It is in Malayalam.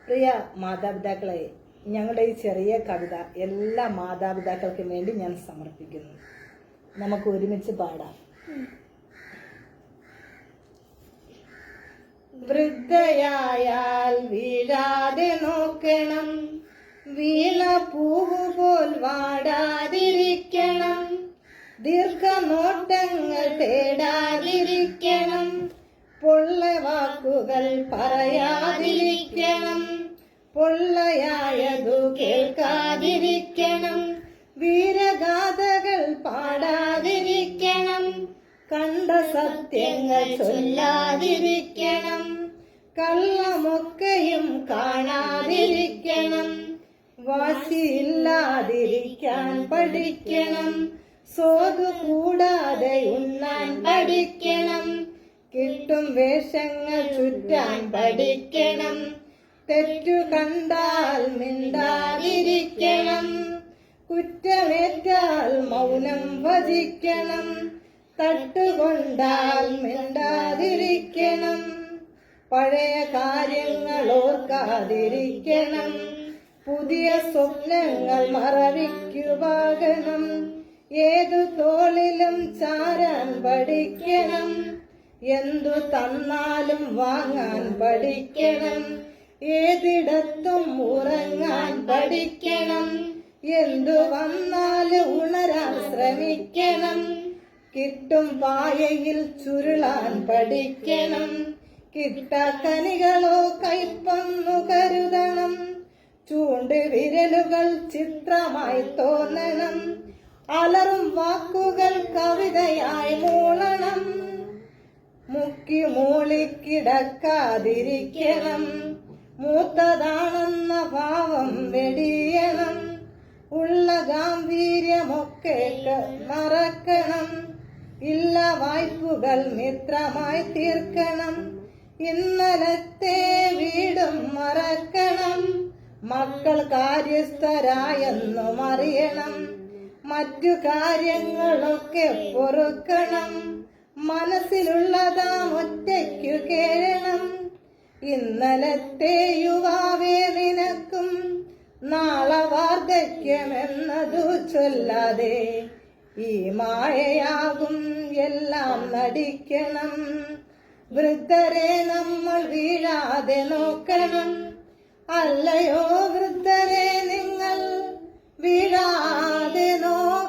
പ്രിയ മാതാപിതാക്കളെ, ഞങ്ങളുടെ ഈ ചെറിയ കവിത എല്ലാ മാതാപിതാക്കൾക്കും വേണ്ടി ഞാൻ സമർപ്പിക്കുന്നു. നമുക്ക് ഒരുമിച്ച് പാടാം. വൃദ്ധയായാൽ വീഴാതെ നോക്കണം, വീണ പൂവുപോൽ വാടാതിരിക്കണം, ദീർഘനോട്ടങ്ങൾ തേടാതിരിക്കണം, പൊള്ളവാക്കുകൾ പറയാതിരിക്കണം, പൊള്ളയായതു കേൾക്കാതിരിക്കണം, വീരഗാഥകൾ പാടാതിരിക്കണം, കണ്ട സത്യങ്ങൾ ചൊല്ലാതിരിക്കണം, കള്ളമൊക്കെയും കാണാതിരിക്കണം, വാശിയില്ലാതിരിക്കാൻ പഠിക്കണം, സോതു കൂടാതെ ഉണ്ണാൻ പഠിക്കണം, കിട്ടും വേഷങ്ങൾ ചുറ്റാൻ പഠിക്കണം, തെറ്റു കണ്ടാൽ മിണ്ടാതിരിക്കണം, കുറ്റമേറ്റാൽ മൗനം വചിക്കണം, തട്ടുകൊണ്ടാൽ മിണ്ടാതിരിക്കണം, പഴയ കാര്യങ്ങൾ ഓർക്കാതിരിക്കണം, പുതിയ സ്വപ്നങ്ങൾ മറവിക്കുവാകണം, ഏതു തോളിലും ചാരാൻ പഠിക്കണം, എന്തു തന്നാലും വാങ്ങാൻ പഠിക്കണം, ഏതിടത്തും ഉറങ്ങാൻ പഠിക്കണം, എന്തു വന്നാലും ഉണരാൻ ശ്രമിക്കണം, കിട്ടും പായയിൽ ചുരുളാൻ പഠിക്കണം, കിട്ടാക്കനികളോ കൈപ്പൊന്നു കരുതണം, ചൂണ്ട് വിരലുകൾ ചിത്രമായി തോന്നണം, അലറും വാക്കുകൾ കവിതയായി മൂളണം, മുക്കി മൂളിക്കിടക്കാതിരിക്കണം, മൂത്തതാണെന്ന ഭാവം വെടിയണം, ഉള്ള ഗാംഭീര്യമൊക്കെ മറക്കണം, ഇല്ല വായ്പുകൾ മിത്രമായി തീർക്കണം, ഇന്നലത്തെ വീടും മറക്കണം, മക്കൾ കാര്യസ്ഥരായെന്നും അറിയണം, മറ്റു കാര്യങ്ങളൊക്കെ പൊറുക്കണം, മനസ്സിലുള്ളതാം ഒറ്റയ്ക്കു കേഴണം, ഇന്നലത്തെ യുവാവേ നിനക്കും നാളെ വാർദ്ധക്യമെന്നതു ചൊല്ലാതെ ഈ മായയാകും എല്ലാം നടിക്കണം, വൃദ്ധരെ നമ്മൾ വീഴാതെ നോക്കണം, അല്ലയോ വൃദ്ധരെ നിങ്ങൾ വീഴാതെ നോക്കണം.